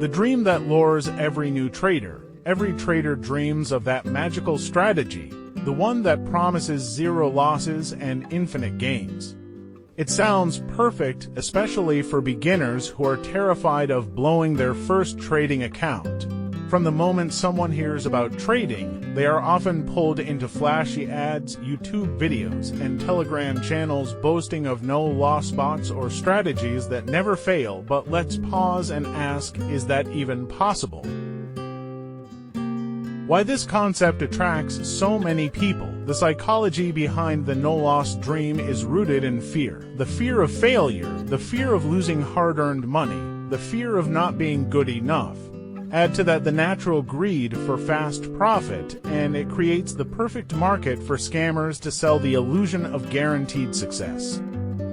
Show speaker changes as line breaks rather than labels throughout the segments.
The dream that lures every new trader. Every trader dreams of that magical strategy, the one that promises zero losses and infinite gains. It sounds perfect, especially for beginners who are terrified of blowing their first trading account. From the moment someone hears about trading, they are often pulled into flashy ads, YouTube videos, and Telegram channels boasting of no-loss spots or strategies that never fail. But let's pause and ask, is that even possible? Why this concept attracts so many people? The psychology behind the no-loss dream is rooted in fear. The fear of failure, the fear of losing hard-earned money, the fear of not being good enough. Add to that the natural greed for fast profit, and it creates the perfect market for scammers to sell the illusion of guaranteed success.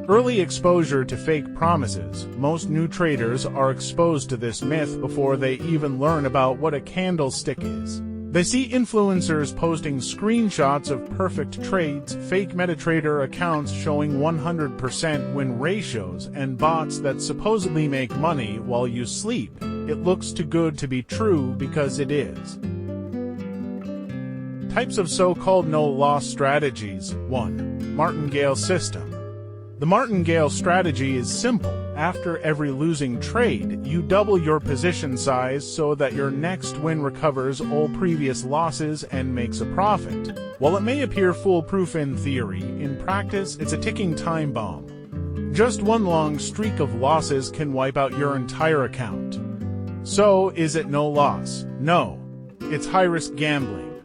Early exposure to fake promises. Most new traders are exposed to this myth before they even learn about what a candlestick is. They see influencers posting screenshots of perfect trades, fake MetaTrader accounts showing 100% win ratios, and bots that supposedly make money while you sleep. It looks too good to be true because it is. Types of so-called no-loss strategies. 1. Martingale system. The martingale strategy is simple. After every losing trade, you double your position size so that your next win recovers all previous losses and makes a profit. While it may appear foolproof in theory, in practice it's a ticking time bomb. Just one long streak of losses can wipe out your entire account. So, is it no loss? No. It's high-risk gambling.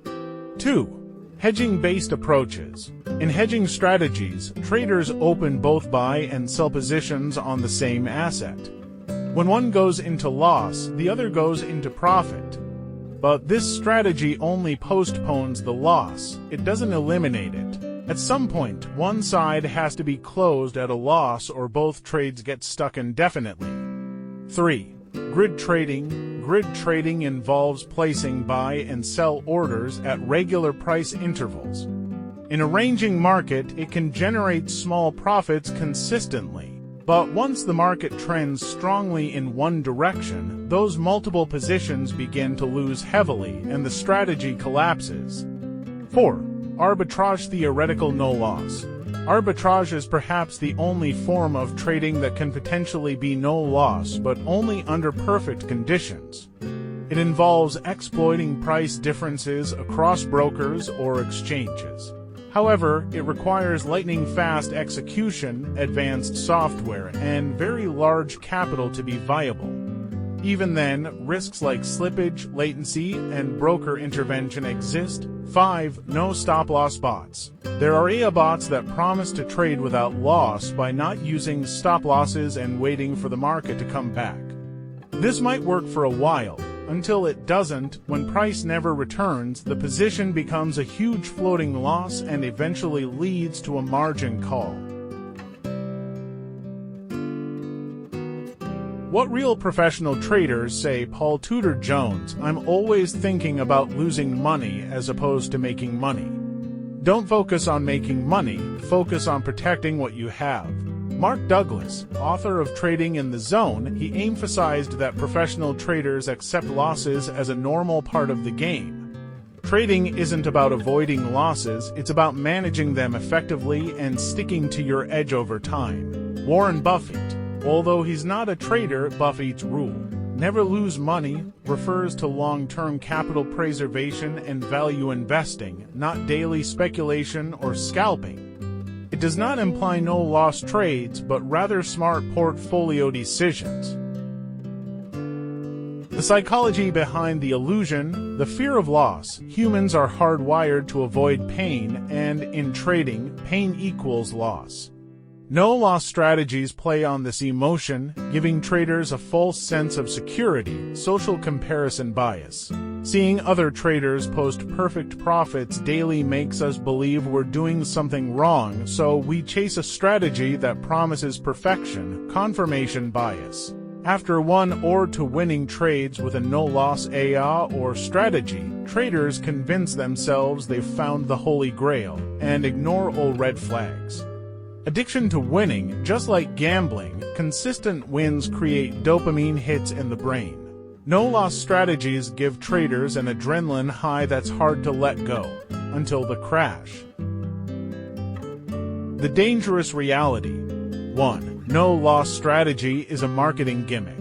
2. Hedging-based approaches. In hedging strategies, traders open both buy and sell positions on the same asset. When one goes into loss, the other goes into profit. But this strategy only postpones the loss. It doesn't eliminate it. At some point, one side has to be closed at a loss or both trades get stuck indefinitely. 3. Grid trading. Grid trading involves placing buy and sell orders at regular price intervals. In a ranging market, it can generate small profits consistently. But once the market trends strongly in one direction, those multiple positions begin to lose heavily and the strategy collapses. 4. Arbitrage theoretical no loss. Arbitrage is perhaps the only form of trading that can potentially be no loss, but only under perfect conditions. It involves exploiting price differences across brokers or exchanges. However, it requires lightning-fast execution, advanced software, and very large capital to be viable. Even then, risks like slippage, latency, and broker intervention exist. 5. No stop-loss bots. There are AI bots that promise to trade without loss by not using stop-losses and waiting for the market to come back. This might work for a while. Until it doesn't, when price never returns, the position becomes a huge floating loss and eventually leads to a margin call. What real professional traders say? Paul Tudor Jones, I'm always thinking about losing money as opposed to making money. Don't focus on making money, focus on protecting what you have. Mark Douglas, author of Trading in the Zone, he emphasized that professional traders accept losses as a normal part of the game. Trading isn't about avoiding losses, it's about managing them effectively and sticking to your edge over time. Warren Buffett. Although he's not a trader, Buffett's rule, never lose money, refers to long-term capital preservation and value investing, not daily speculation or scalping. It does not imply no-loss trades, but rather smart portfolio decisions. The psychology behind the illusion, the fear of loss. Humans are hardwired to avoid pain, and in trading, pain equals loss. No-loss strategies play on this emotion, giving traders a false sense of security, social comparison bias. Seeing other traders post perfect profits daily makes us believe we're doing something wrong, so we chase a strategy that promises perfection, confirmation bias. After one or two winning trades with a no-loss AI or strategy, traders convince themselves they've found the holy grail and ignore all red flags. Addiction to winning. Just like gambling, consistent wins create dopamine hits in the brain. No-loss strategies give traders an adrenaline high that's hard to let go until the crash. The dangerous reality. 1. No-loss strategy is a marketing gimmick.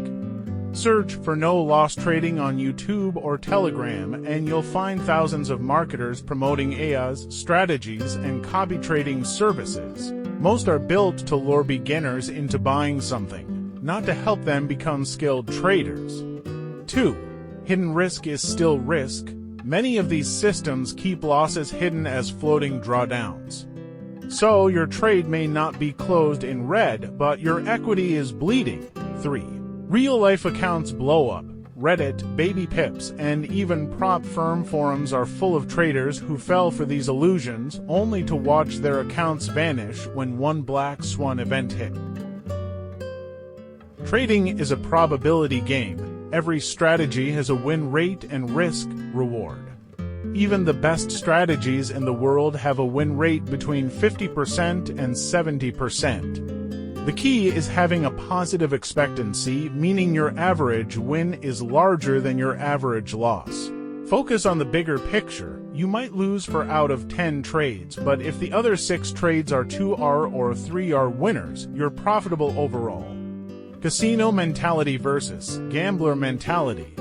Search for no-loss trading on YouTube or Telegram and you'll find thousands of marketers promoting AIs, strategies, and copy trading services. Most are built to lure beginners into buying something, not to help them become skilled traders. 2. Hidden risk is still risk. Many of these systems keep losses hidden as floating drawdowns. So your trade may not be closed in red, but your equity is bleeding. 3. Real-life accounts blow up. Reddit, baby pips, and even prop firm forums are full of traders who fell for these illusions only to watch their accounts vanish when one black swan event hit. Trading is a probability game. Every strategy has a win rate and risk reward. Even the best strategies in the world have a win rate between 50% and 70%. The key is having a positive expectancy, meaning your average win is larger than your average loss. Focus on the bigger picture. You might lose for out of 10 trades, but if the other 6 trades are 2R or 3R winners, you're profitable overall. Casino mentality versus gambler mentality.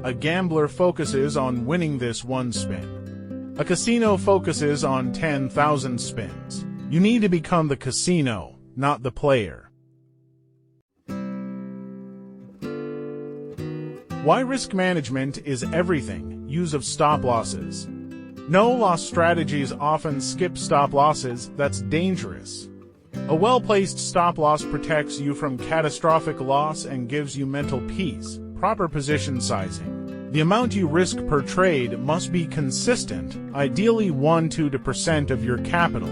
A gambler focuses on winning this one spin. A casino focuses on 10,000 spins. You need to become the casino, not the player. Why risk management is everything. Use of stop losses. No-loss strategies often skip stop losses. That's dangerous. A well-placed stop loss protects you from catastrophic loss and gives you mental peace. Proper position sizing. The amount you risk per trade must be consistent, ideally 1–2% of your capital.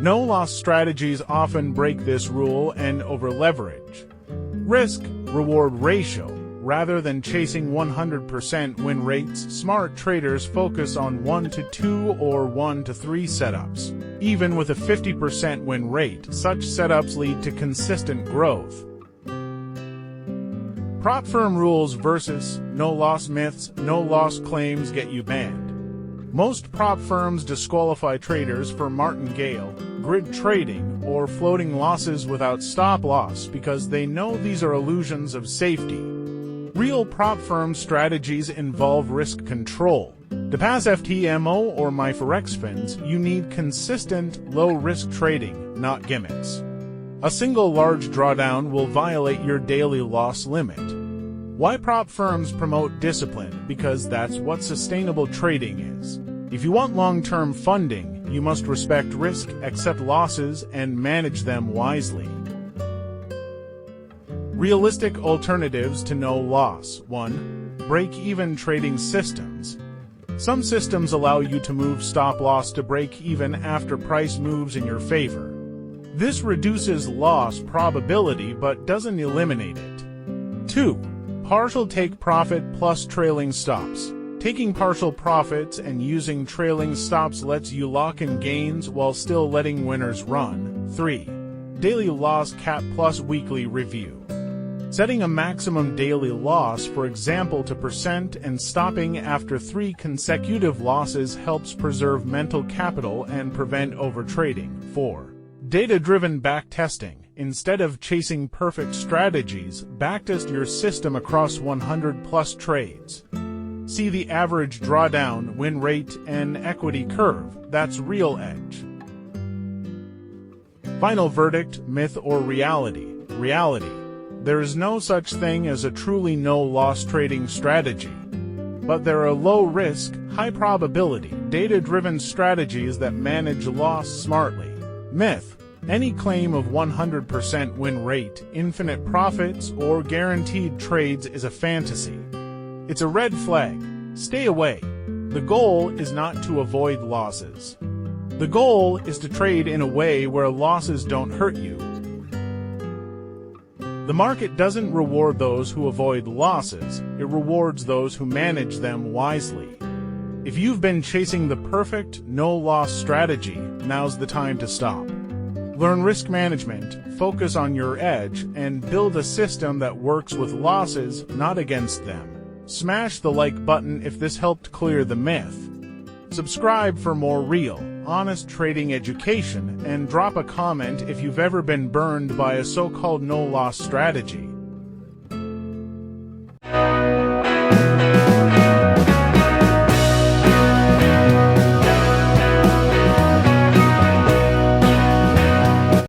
No-loss strategies often break this rule and over-leverage. Risk-reward ratio. Rather than chasing 100% win rates, smart traders focus on 1 to 2 or 1 to 3 setups. Even with a 50% win rate, such setups lead to consistent growth. Prop firm rules versus no-loss myths. No-loss claims get you banned. Most prop firms disqualify traders for martingale, grid trading, or floating losses without stop loss because they know these are illusions of safety. Real prop firm strategies involve risk control. To pass FTMO or Forex fins, you need consistent, low-risk trading, not gimmicks. A single large drawdown will violate your daily loss limit. Why prop firms promote discipline? Because that's what sustainable trading is. If you want long-term funding, you must respect risk, accept losses, and manage them wisely. Realistic alternatives to no loss. 1. Break-even trading systems. Some systems allow you to move stop loss to break even after price moves in your favor. This reduces loss probability but doesn't eliminate it. 2. Partial take profit plus trailing stops. Taking partial profits and using trailing stops lets you lock in gains while still letting winners run. 3. Daily loss cap plus weekly review. Setting a maximum daily loss, for example to % and stopping after 3 consecutive losses helps preserve mental capital and prevent overtrading. 4. Data-driven backtesting. Instead of chasing perfect strategies, backtest your system across 100+ trades. See the average drawdown, win rate, and equity curve. That's real edge. Final verdict, myth or reality? Reality. There is no such thing as a truly no-loss trading strategy. But there are low-risk, high-probability, data-driven strategies that manage loss smartly. Myth. Any claim of 100% win rate, infinite profits, or guaranteed trades is a fantasy. It's a red flag. Stay away. The goal is not to avoid losses. The goal is to trade in a way where losses don't hurt you. The market doesn't reward those who avoid losses, it rewards those who manage them wisely. If you've been chasing the perfect, no-loss strategy, now's the time to stop. Learn risk management, focus on your edge, and build a system that works with losses, not against them. Smash the like button if this helped clear the myth. Subscribe for more real, honest trading education, and drop a comment if you've ever been burned by a so-called no-loss strategy.